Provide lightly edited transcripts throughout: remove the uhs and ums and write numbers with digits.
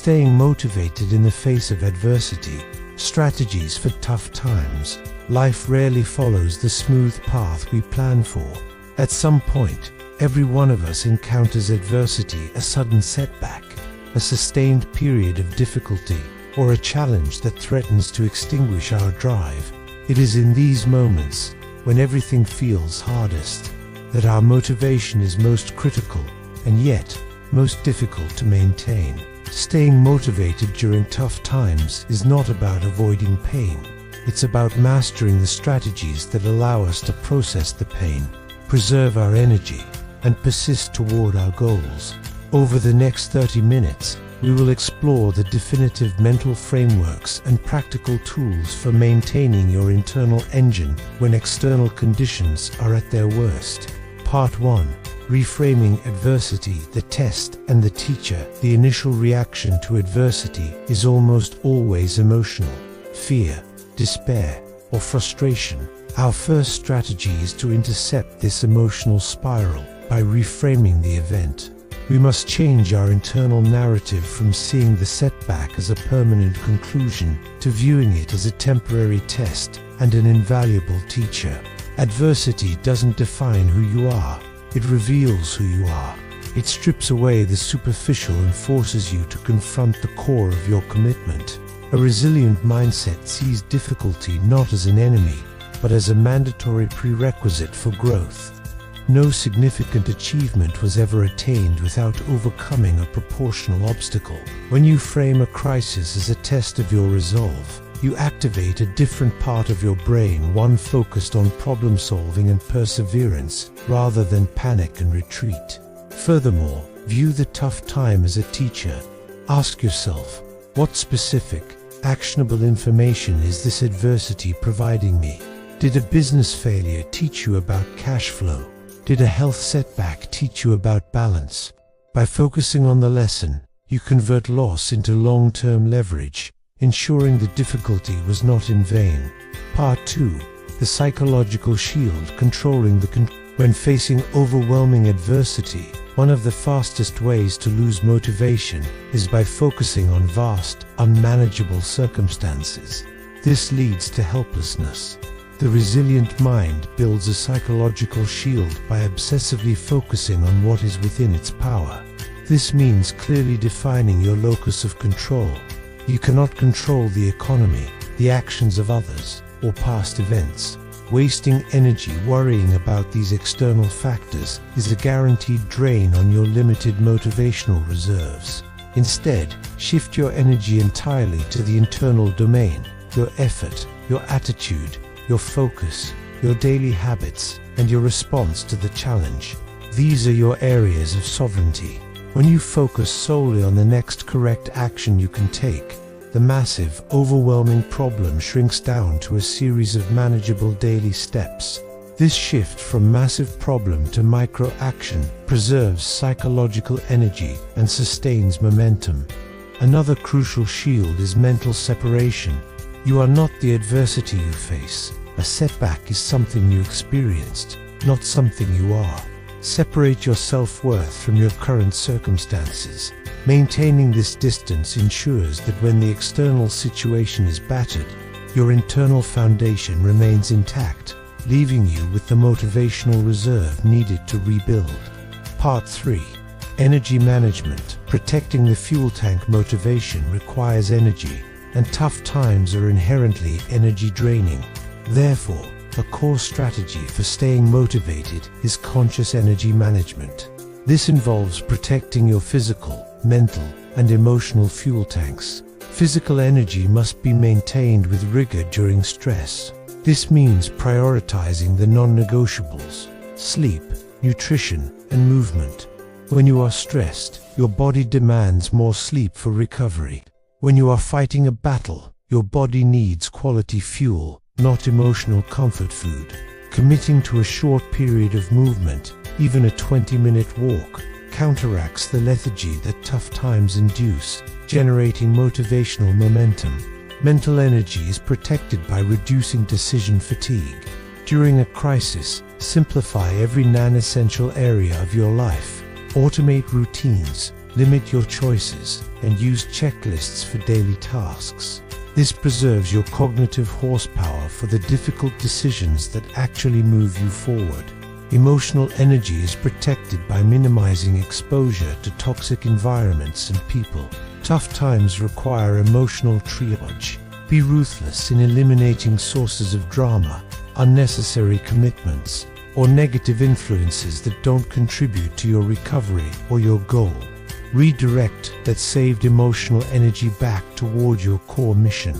Staying motivated in the face of adversity. Strategies for tough times. Life rarely follows the smooth path we plan for. At some point, every one of us encounters adversity, a sudden setback, a sustained period of difficulty, or a challenge that threatens to extinguish our drive. It is in these moments, when everything feels hardest, that our motivation is most critical, and yet, most difficult to maintain. Staying motivated during tough times is not about avoiding pain. It's about mastering the strategies that allow us to process the pain, preserve our energy, and persist toward our goals. Over the next 30 minutes, we will explore the definitive mental frameworks and practical tools for maintaining your internal engine when external conditions are at their worst. Part 1. Reframing adversity, the test and the teacher. The initial reaction to adversity is almost always emotional. Fear, despair, or frustration. Our first strategy is to intercept this emotional spiral by reframing the event. We must change our internal narrative from seeing the setback as a permanent conclusion to viewing it as a temporary test and an invaluable teacher. Adversity doesn't define who you are. It reveals who you are. It strips away the superficial and forces you to confront the core of your commitment. A resilient mindset sees difficulty not as an enemy, but as a mandatory prerequisite for growth. No significant achievement was ever attained without overcoming a proportional obstacle. When you frame a crisis as a test of your resolve, you activate a different part of your brain, one focused on problem solving and perseverance, rather than panic and retreat. Furthermore, view the tough time as a teacher. Ask yourself, what specific, actionable information is this adversity providing me? Did a business failure teach you about cash flow? Did a health setback teach you about balance? By focusing on the lesson, you convert loss into long-term leverage, ensuring the difficulty was not in vain. Part 2. The psychological shield, controlling when facing overwhelming adversity, one of the fastest ways to lose motivation is by focusing on vast, unmanageable circumstances. This leads to helplessness. The resilient mind builds a psychological shield by obsessively focusing on what is within its power. This means clearly defining your locus of control. You cannot control the economy, the actions of others, or past events. Wasting energy worrying about these external factors is a guaranteed drain on your limited motivational reserves. Instead, shift your energy entirely to the internal domain, your effort, your attitude, your focus, your daily habits, and your response to the challenge. These are your areas of sovereignty. When you focus solely on the next correct action you can take, the massive, overwhelming problem shrinks down to a series of manageable daily steps. This shift from massive problem to micro action preserves psychological energy and sustains momentum. Another crucial shield is mental separation. You are not the adversity you face. A setback is something you experienced, not something you are. Separate your self-worth from your current circumstances. Maintaining this distance ensures that when the external situation is battered, your internal foundation remains intact, leaving you with the motivational reserve needed to rebuild. Part 3. Energy management. Protecting the fuel tank. Motivation requires energy, and tough times are inherently energy draining. Therefore, a core strategy for staying motivated is conscious energy management. This involves protecting your physical, mental, and emotional fuel tanks. Physical energy must be maintained with rigor during stress. This means prioritizing the non-negotiables: sleep, nutrition, and movement. When you are stressed, your body demands more sleep for recovery. When you are fighting a battle, your body needs quality fuel, not emotional comfort food. Committing to a short period of movement, even a 20-minute walk, counteracts the lethargy that tough times induce, generating motivational momentum. Mental energy is protected by reducing decision fatigue. During a crisis, simplify every non-essential area of your life. Automate routines, limit your choices, and use checklists for daily tasks. This preserves your cognitive horsepower for the difficult decisions that actually move you forward. Emotional energy is protected by minimizing exposure to toxic environments and people. Tough times require emotional triage. Be ruthless in eliminating sources of drama, unnecessary commitments, or negative influences that don't contribute to your recovery or your goal. Redirect that saved emotional energy back toward your core mission.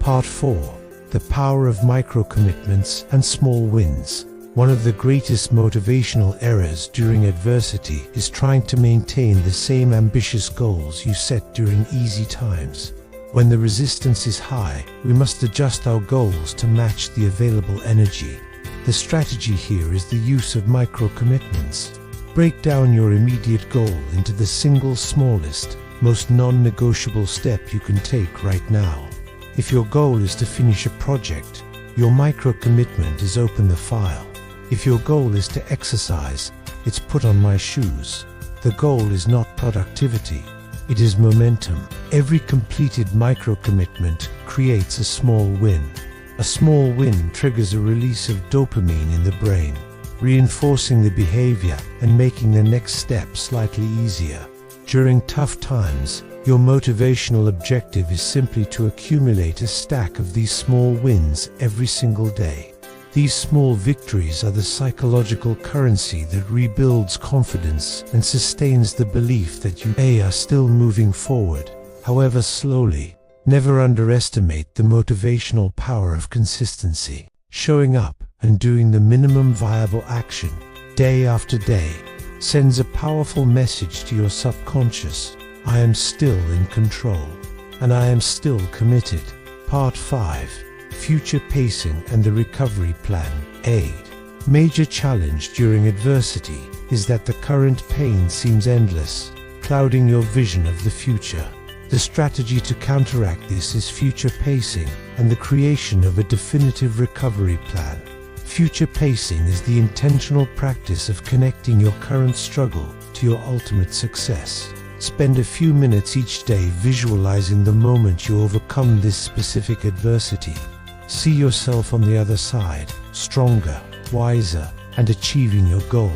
Part 4. The power of micro-commitments and small wins. One of the greatest motivational errors during adversity is trying to maintain the same ambitious goals you set during easy times. When the resistance is high, we must adjust our goals to match the available energy. The strategy here is the use of micro-commitments. Break down your immediate goal into the single smallest, most non-negotiable step you can take right now. If your goal is to finish a project, your micro-commitment is open the file. If your goal is to exercise, it's put on my shoes. The goal is not productivity, it is momentum. Every completed micro-commitment creates a small win. A small win triggers a release of dopamine in the brain, reinforcing the behavior and making the next step slightly easier. During tough times, your motivational objective is simply to accumulate a stack of these small wins every single day. These small victories are the psychological currency that rebuilds confidence and sustains the belief that you are still moving forward, however slowly. Never underestimate the motivational power of consistency. Showing up and doing the minimum viable action, day after day, sends a powerful message to your subconscious. I am still in control, and I am still committed. Part 5. Future pacing and the recovery plan. Aid. Major challenge during adversity is that the current pain seems endless, clouding your vision of the future. The strategy to counteract this is future pacing and the creation of a definitive recovery plan. Future pacing is the intentional practice of connecting your current struggle to your ultimate success. Spend a few minutes each day visualizing the moment you overcome this specific adversity. See yourself on the other side, stronger, wiser, and achieving your goal.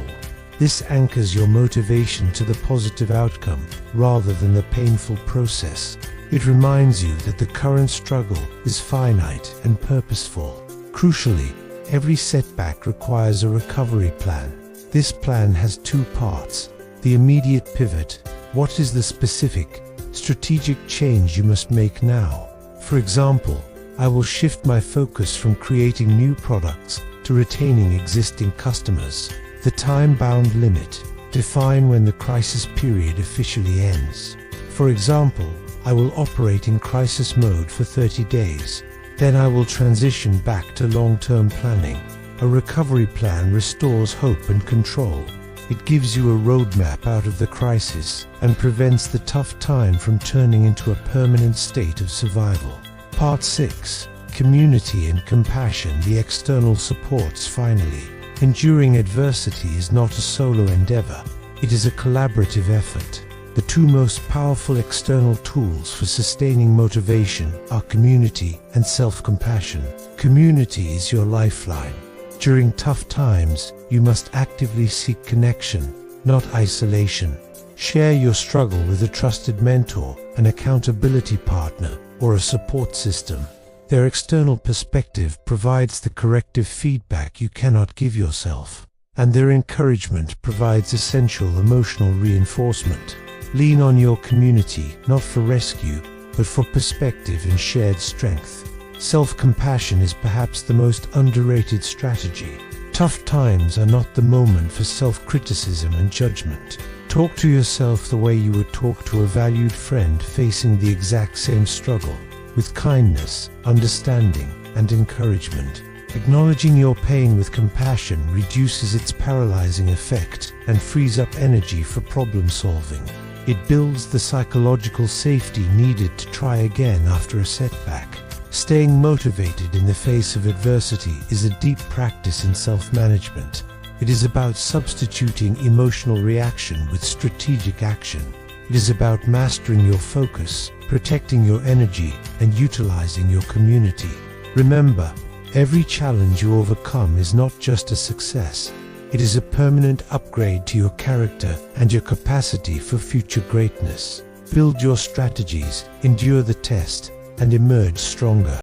This anchors your motivation to the positive outcome rather than the painful process. It reminds you that the current struggle is finite and purposeful. Crucially, every setback requires a recovery plan. This plan has two parts: the immediate pivot. What is the specific, strategic change you must make now? For example, I will shift my focus from creating new products to retaining existing customers. The time-bound limit. Define when the crisis period officially ends. For example, I will operate in crisis mode for 30 days. Then I will transition back to long-term planning. A recovery plan restores hope and control. It gives you a roadmap out of the crisis and prevents the tough time from turning into a permanent state of survival. Part 6. Community and compassion. The external supports. Finally, enduring adversity is not a solo endeavor. It is a collaborative effort. The two most powerful external tools for sustaining motivation are community and self-compassion. Community is your lifeline. During tough times, you must actively seek connection, not isolation. Share your struggle with a trusted mentor, an accountability partner, or a support system. Their external perspective provides the corrective feedback you cannot give yourself, and their encouragement provides essential emotional reinforcement. Lean on your community, not for rescue, but for perspective and shared strength. Self-compassion is perhaps the most underrated strategy. Tough times are not the moment for self-criticism and judgment. Talk to yourself the way you would talk to a valued friend facing the exact same struggle, with kindness, understanding, and encouragement. Acknowledging your pain with compassion reduces its paralyzing effect and frees up energy for problem solving. It builds the psychological safety needed to try again after a setback. Staying motivated in the face of adversity is a deep practice in self-management. It is about substituting emotional reaction with strategic action. It is about mastering your focus, protecting your energy, and utilizing your community. Remember, every challenge you overcome is not just a success. It is a permanent upgrade to your character and your capacity for future greatness. Build your strategies, endure the test, and emerge stronger.